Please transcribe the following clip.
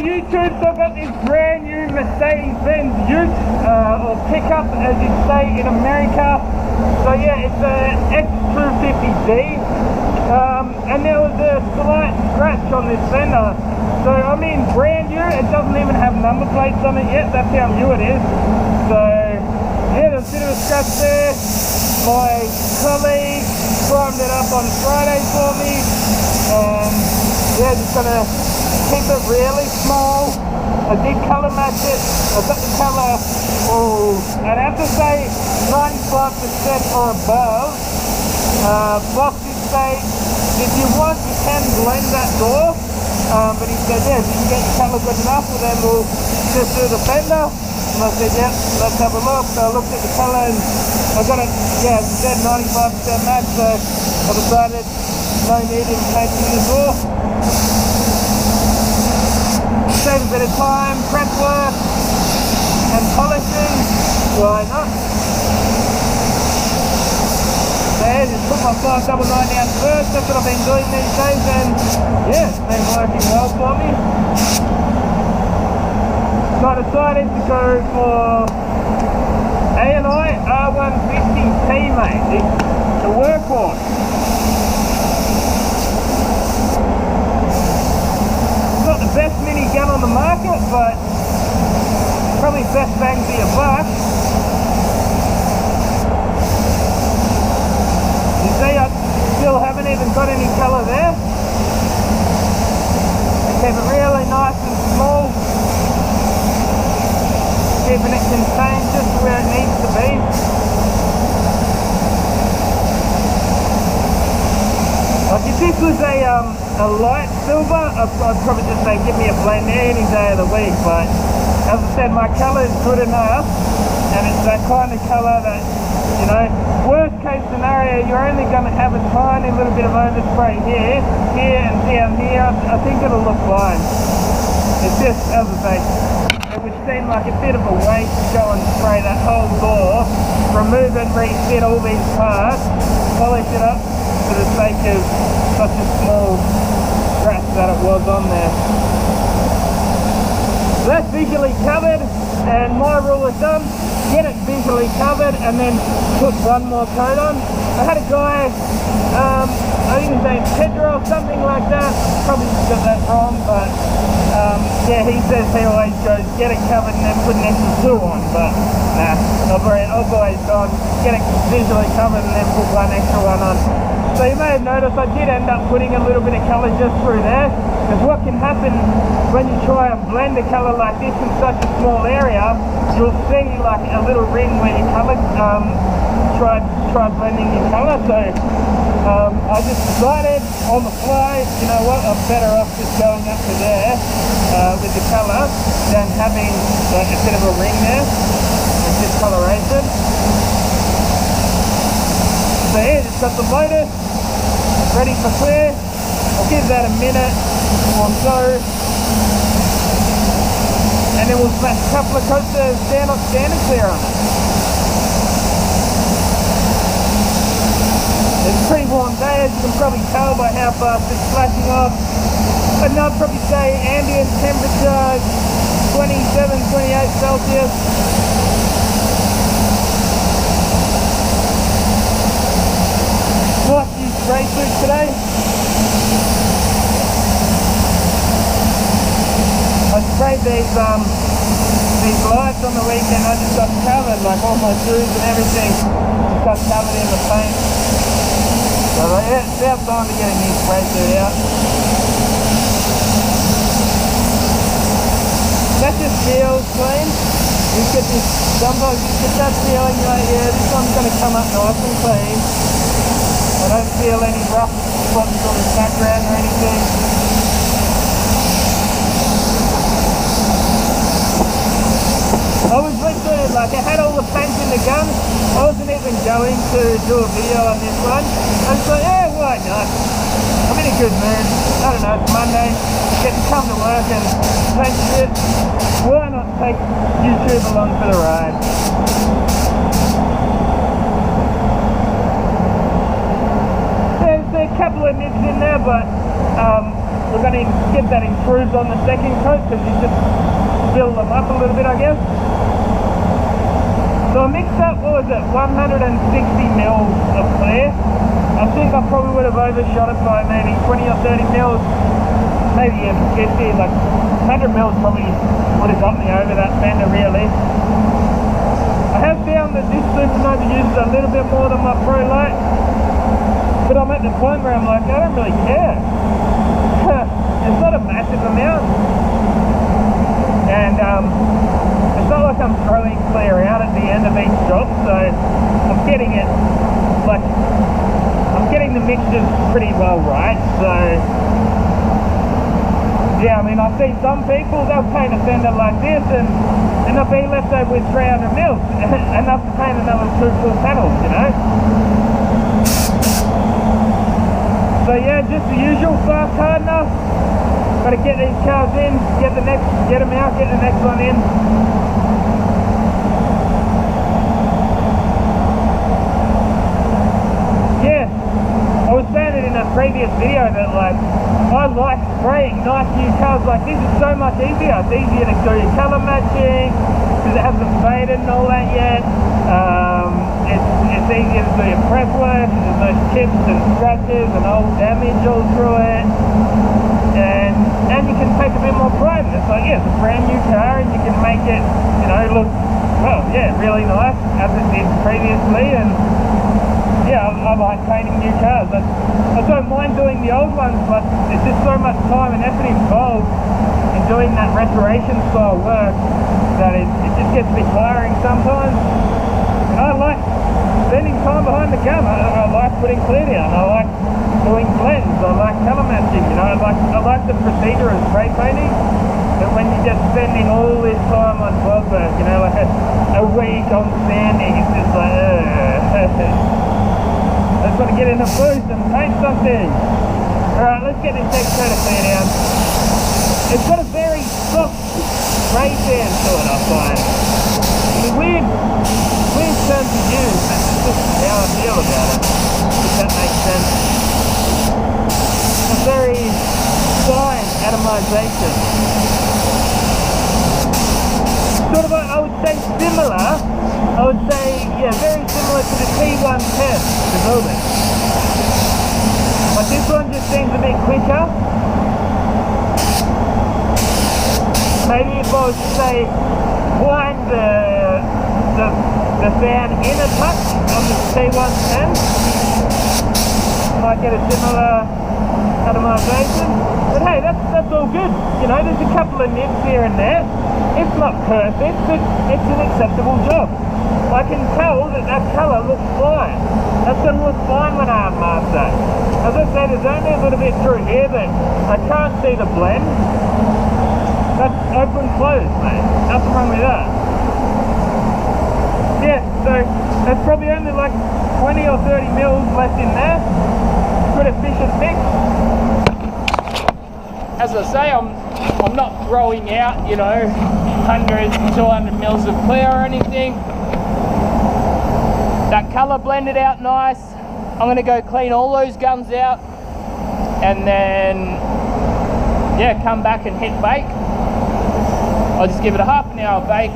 YouTube, so I've got this brand new Mercedes-Benz Ute, or pickup as you say in America. So yeah, it's a X250D, and there was a slight scratch on this fender. So I mean brand new, it doesn't even have number plates on it yet, that's how new it is. So yeah, there's a bit of a scratch there. My colleague primed it up on Friday for me, and yeah, just gonna keep it really small. I did colour match it. I've got the colour, I'd have to say 95% or above. Boss did say, if you want, you can blend that door. But he said, yeah, if you can get your colour good enough, well, then we'll just do the fender. And I said, yeah, let's have a look. So I looked at the colour and I got it, yeah, it said 95% match, so I decided no need in painting the door. Save a bit of time, prep work and polishing, why not? So yeah, just put my 599 down first, that's what I've been doing these days, and yeah, it's been working well for me. So I decided to go for A&I R150T, mate, the workhorse. Not the best mini gun on the market, but probably best bang for your buck. You see, I still haven't even got any colour there. I keep it really nice and small, keeping it contained just to where it needs to be. Like if this was a light silver, I'd probably just say give me a blend any day of the week, but as I said, my colour is good enough, and it's that kind of colour that, you know, worst case scenario, you're only going to have a tiny little bit of overspray here and down here. I think it'll look fine. It's just, as I say, it would seem like a bit of a waste to go and spray that whole door, remove and refit all these parts, polish it up for the sake of such a small scratch that it was on there. So that's visually covered, and my rule of thumb, get it visually covered and then put one more coat on. I had a guy, I think his name's Pedro or something like that, probably got that wrong, but yeah, he says he always goes get it covered and then put an extra two on, but nah, I've always gone get it visually covered and then put one extra one on. So you may have noticed I did end up putting a little bit of colour just through there, because what can happen when you try and blend a colour like this in such a small area, you'll see like a little ring where you colour, try blending your colour. So I just decided on the fly, you know what, I'm better off just going up to there with the colour than having like a bit of a ring there with discoloration. So yeah, just got the Lotus ready for clear. I'll give that a minute or so, and then we'll smash a couple of coats of standard clear on it. It's a pretty warm day, as you can probably tell by how fast it's flashing off. And I'd probably say ambient temperature 27, 28 Celsius. What you spray suit today? I sprayed these lights on the weekend. I just got covered, like all my shoes and everything just got covered in the paint. So yeah, it's about time to get a new spray suit out. That just feels clean. You get this, sometimes you get that feeling like, yeah, this one's going to come up nice and clean. I don't feel any rough spots on the background or anything. I was literally, like, I had all the paint in the gun. I wasn't even going to do a video on this one. I was like, yeah, why not? I'm in a good mood. I don't know, it's Monday. Get to come to work and paint shit. Why not take YouTube along for the ride? a couple of nips in there, but we're going to get that improved on the second coat because you just build them up a little bit, I guess. So I mixed up, what was it, 160 mils of clear. I think I probably would have overshot it by maybe 20 or 30 mils, maybe even 50, like 100 mils probably would have got me over that Fender really. I have found that this Supernova uses a little bit more than my Pro Light, but I'm at the point where I'm like, I don't really care. It's not a massive amount, and it's not like I'm throwing clear out at the end of each drop, so I'm getting it, like, I'm getting the mixtures pretty well right, so yeah, I mean, I see some people, they'll paint a Fender like this and they'll be left over with 300 mils, enough to paint another 2 full panels, you know. So yeah, just the usual, fast hardener. Got to get these cars in, get them out, get the next one in. Yeah, I was saying it in a previous video that like, I like spraying nice new cars like this. It's so much easier. It's easier to do your colour matching because it hasn't faded and all that yet. It's easier to do your prep work because there's no chips and scratches and old damage all through it. And you can take a bit more pride in it. It's like, yeah, it's a brand new car and you can make it, you know, look, well, yeah, really nice as it did previously. And yeah, I like painting new cars. I don't mind doing the old ones, but there's just so much time and effort involved in doing that restoration style work that it just gets a bit tiring sometimes. And I like spending time behind the gun. I like putting clear down. I like doing blends. I like colour matching. You know, I like the procedure of spray painting. But when you're just spending all this time on blood work, you know, like a week on sanding, it's just like, I just want to get in the booth and paint something. Alright, let's get this X2 to clear down. It's got a very soft spray sand to it, I find. It's a weird term to use, but it's just how I feel about it, if that makes sense. It's a very fine atomization. Sort of, I would say similar. I would say, yeah, very similar to the T110, the Gunman. But this one just seems a bit quicker. Maybe if I was to say, wind the fan in a touch on the T110, might get a similar atomization. But hey, that's all good. You know, there's a couple of nips here and there. It's not perfect, but it's an acceptable job. I can tell that colour looks fine. That's going to look fine when I unmask that. As I said, there's only a little bit through here that I can't see the blend. That's open closed, mate. Nothing wrong with that. Yeah, so there's probably only like 20 or 30 mils left in there. Good efficient mix. As I say, I'm not throwing out, you know, 100, 200 mils of clear or anything. That colour blended out nice. I'm going to go clean all those guns out and then, yeah, come back and hit bake. I'll just give it a half an hour bake